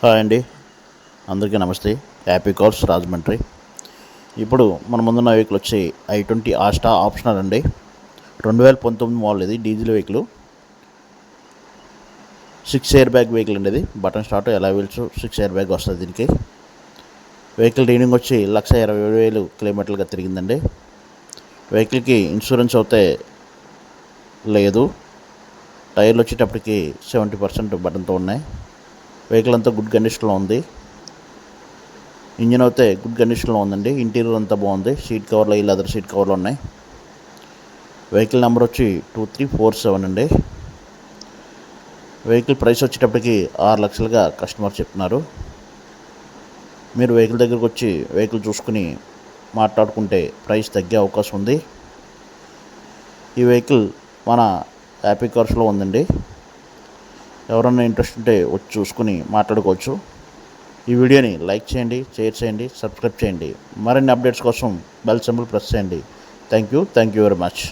Hi అండి, అందరికీ నమస్తే. Happy cars Rajahmundry. ఇప్పుడు మన ముందున్న వెహికల్ వచ్చి i20 ఆస్టా ఆప్షనల్ అండి. 2019 మోడల్. ఇది diesel vehicle. 6 air bag vehicle అండి. ఇది బటన్ స్టార్ట్, ఎలా వీల్స్, 6 ఎయిర్ బ్యాగ్ వస్తుంది దీనికి. వెహికల్ రీడింగ్ వచ్చి 1,20,000 కిలోమీటర్లుగా తిరిగిందండి. వెహికల్కి ఇన్సూరెన్స్ అయితే లేదు. టైర్లు వచ్చేటప్పటికి 70% బటన్తో ఉన్నాయి. వెహికల్ అంతా గుడ్ కండిషన్లో ఉంది. ఇంజిన్ అయితే గుడ్ కండిషన్లో ఉందండి. ఇంటీరియర్ అంతా బాగుంది. సీట్ కవర్లు ఈ లెదర్ సీట్ కవర్లు ఉన్నాయి. వెహికల్ నెంబర్ వచ్చి 2347 అండి. వెహికల్ ప్రైస్ వచ్చేటప్పటికి 6 లక్షలుగా కస్టమర్ చెప్తున్నారు. మీరు వెహికల్ దగ్గరకు వచ్చి వెహికల్ చూసుకుని మాట్లాడుకుంటే ప్రైస్ తగ్గే అవకాశం ఉంది. ఈ వెహికల్ మన హ్యాపీ కార్స్లో ఉందండి. ఎవరన్నా ఇంట్రెస్ట్ ఉంటే వచ్చి చూసుకుని మాట్లాడుకోవచ్చు. ఈ వీడియోని లైక్ చేయండి, షేర్ చేయండి, సబ్స్క్రైబ్ చేయండి. మరిన్ని అప్డేట్స్ కోసం బెల్ సింబల్ ప్రెస్ చేయండి. Thank you very much.